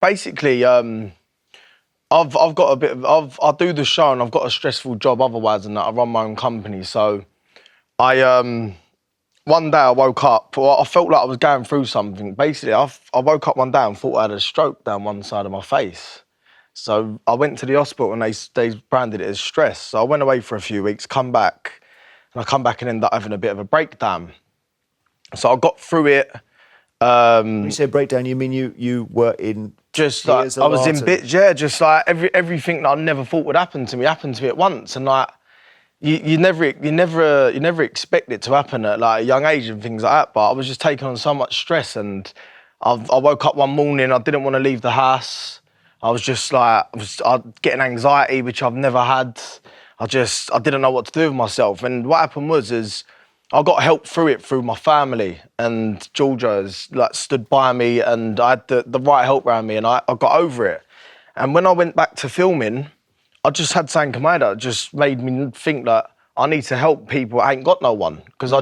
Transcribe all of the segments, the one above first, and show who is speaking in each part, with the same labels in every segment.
Speaker 1: basically, I've got a bit of, I do the show and I've got a stressful job otherwise than that. I run my own company. So one day I woke up, I felt like I was going through something. Basically, I woke up one day and thought I had a stroke down one side of my face. So I went to the hospital and they branded it as stress. So I went away for a few weeks, come back, and I come back and ended up having a bit of a breakdown. So I got through it.
Speaker 2: When you say breakdown, you mean you were in
Speaker 1: just like I was in bits, yeah. Just like everything that I never thought would happen to me happened to me at once, and like you never expect it to happen at like a young age and things like that. But I was just taking on so much stress, and I woke up one morning, I didn't want to leave the house. I was just like I was getting anxiety, which I've never had. I didn't know what to do with myself, and what happened was I got help through it through my family, and Georgia has like stood by me, and I had the right help around me, and I got over it. And when I went back to filming, I just had something in my head that just made me think that I need to help people. I ain't got no one, because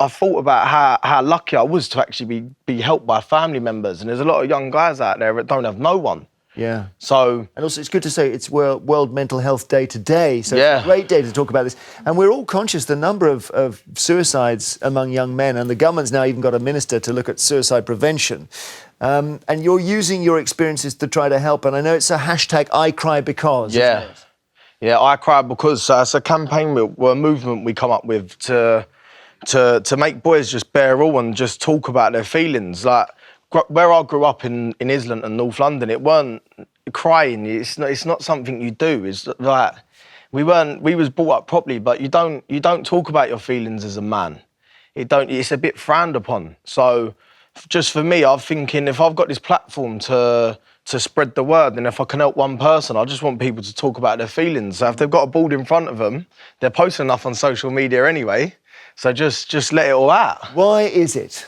Speaker 1: I thought about how lucky I was to actually be helped by family members, and there's a lot of young guys out there that don't have no one.
Speaker 2: Yeah.
Speaker 1: So,
Speaker 2: and also it's good to say it's World Mental Health Day today, so
Speaker 1: yeah.
Speaker 2: It's a great day to talk about this. And we're all conscious the number of suicides among young men, and the government's now even got a minister to look at suicide prevention. And you're using your experiences to try to help, and I know it's a hashtag #ICryBecause.
Speaker 1: Yeah. Yeah, I cry because it's a campaign, a movement we come up with to make boys just bare all and just talk about their feelings. Like, where I grew up in Islington and North London, it weren't crying. It's not something you do. It's like we was brought up properly, but you don't talk about your feelings as a man. It's a bit frowned upon. So just for me, I'm thinking if I've got this platform to spread the word, and if I can help one person, I just want people to talk about their feelings. So if they've got a board in front of them, they're posting enough on social media anyway. So just let it all out.
Speaker 2: Why is it,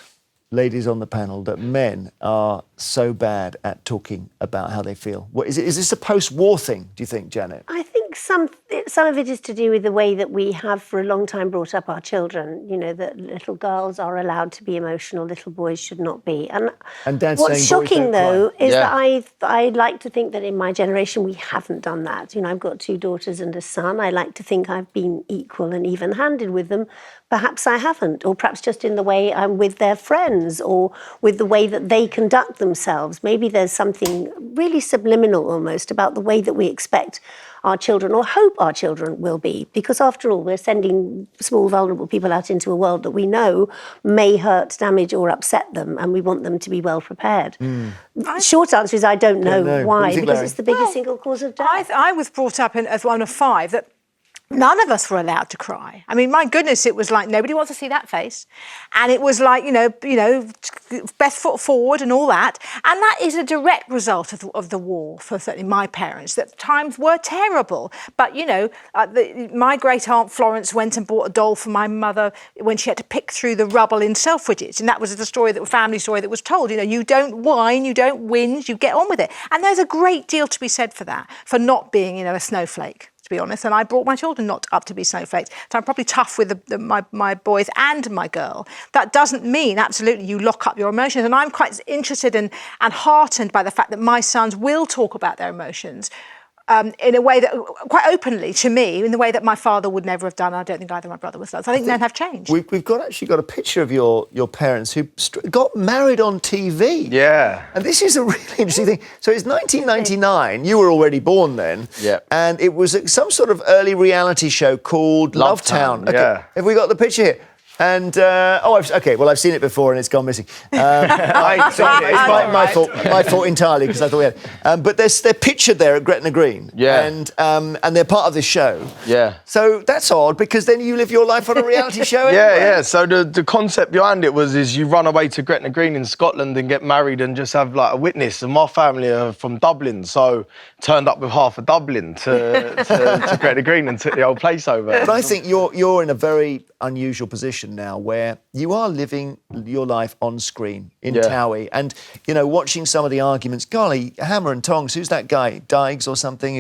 Speaker 2: ladies on the panel, that men are so bad at talking about how they feel? Is this a post-war thing, do you think, Janet?
Speaker 3: I think some of it is to do with the way that we have for a long time brought up our children. You know, that little girls are allowed to be emotional, little boys should not be. And
Speaker 2: Dad's
Speaker 3: what's
Speaker 2: saying
Speaker 3: shocking, though, is
Speaker 1: Yeah.
Speaker 3: that I like to think that in my generation we haven't done that. You know, I've got 2 daughters and a son. I like to think I've been equal and even-handed with them. Perhaps I haven't, or perhaps just in the way I'm with their friends or with the way that they conduct themselves. Maybe there's something really subliminal almost about the way that we expect our children or hope our children will be. Because after all, we're sending small, vulnerable people out into a world that we know may hurt, damage or upset them, and we want them to be well prepared. Short answer is I don't know
Speaker 2: know. What
Speaker 3: why,
Speaker 2: do you think,
Speaker 3: because
Speaker 2: Larry?
Speaker 3: it's the biggest single cause of death.
Speaker 4: I was brought up as one of 5 that none of us were allowed to cry. I mean, my goodness, it was like nobody wants to see that face, and it was like you know, best foot forward and all that. And that is a direct result of the war for certainly my parents. That times were terrible, but you know, my great aunt Florence went and bought a doll for my mother when she had to pick through the rubble in Selfridges, and that was the family story that was told. You know, you don't whine, you don't whinge, you get on with it. And there's a great deal to be said for that, for not being, you know, a snowflake, to be honest. And I brought my children not up to be snowflakes. So I'm probably tough with my boys and my girl. That doesn't mean absolutely you lock up your emotions. And I'm quite interested and heartened by the fact that my sons will talk about their emotions in a way that, quite openly to me, in the way that my father would never have done. I don't think either of my brother was done. So I think men have changed.
Speaker 2: We've actually got a picture of your parents who got married on TV.
Speaker 1: Yeah.
Speaker 2: And this is a really interesting thing. So it's 1999. You were already born then.
Speaker 1: Yeah.
Speaker 2: And it was some sort of early reality show called Lovetown. Okay.
Speaker 1: Yeah.
Speaker 2: Have we got the picture here? And, I've seen it before and it's gone missing. Sorry, it's my fault. My fault entirely, because I thought we had. But they're pictured there at Gretna Green.
Speaker 1: Yeah.
Speaker 2: And they're part of this show.
Speaker 1: Yeah.
Speaker 2: So that's odd, because then you live your life on a reality show
Speaker 1: Yeah,
Speaker 2: anyway.
Speaker 1: yeah. So the concept behind it is you run away to Gretna Green in Scotland and get married and just have like a witness. And my family are from Dublin, so turned up with half of Dublin to Gretna Green and took the old place over.
Speaker 2: But I think you're in a very unusual position now where you are living your life on screen in Towie, and you know, watching some of the arguments. Golly, hammer and tongs, who's that guy, Dykes or something,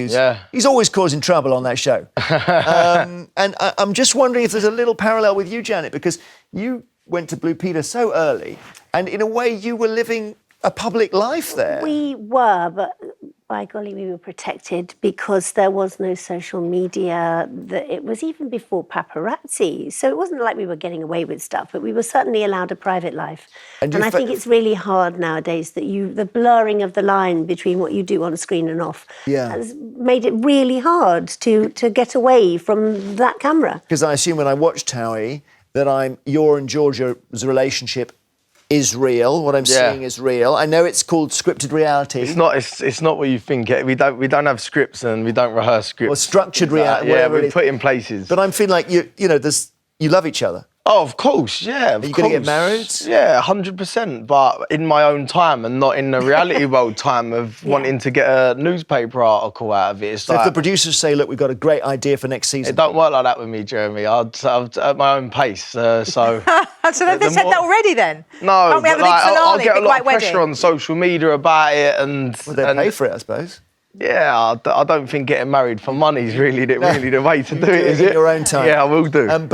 Speaker 2: he's always causing trouble on that show. And I'm just wondering if there's a little parallel with you, Janet, because you went to Blue Peter so early, and in a way you were living a public life there.
Speaker 3: We were, but by golly, we were protected because there was no social media. It was even before paparazzi. So it wasn't like we were getting away with stuff, but we were certainly allowed a private life. And I think it's really hard nowadays that the blurring of the line between what you do on screen and off has made it really hard to get away from that camera.
Speaker 2: Because I assume when I watch Towie that your and Georgia's relationship is real. What I'm seeing is real. I know it's called scripted reality.
Speaker 1: It's not what you think. We don't have scripts and we don't rehearse scripts.
Speaker 2: Or structured reality.
Speaker 1: Yeah, we put in places.
Speaker 2: But I'm feeling like you love each other.
Speaker 1: Oh, of course, yeah.
Speaker 2: Are you going to get married?
Speaker 1: Yeah, 100%. But in my own time and not in the reality world time of wanting to get a newspaper article out of it.
Speaker 2: So if the producers say, look, we've got a great idea for next season.
Speaker 1: It don't work like that with me, Jeremy. I'm at my own pace. So
Speaker 4: So they said that already then?
Speaker 1: No,
Speaker 4: Can't we have a big finale,
Speaker 1: I'll get a
Speaker 4: big
Speaker 1: lot of
Speaker 4: white
Speaker 1: pressure
Speaker 4: wedding?
Speaker 1: on social media about it. And
Speaker 2: They pay for it, I suppose.
Speaker 1: Yeah, I don't think getting married for money is really the way to do it, is
Speaker 2: in
Speaker 1: it?
Speaker 2: your own time.
Speaker 1: Yeah, I will do.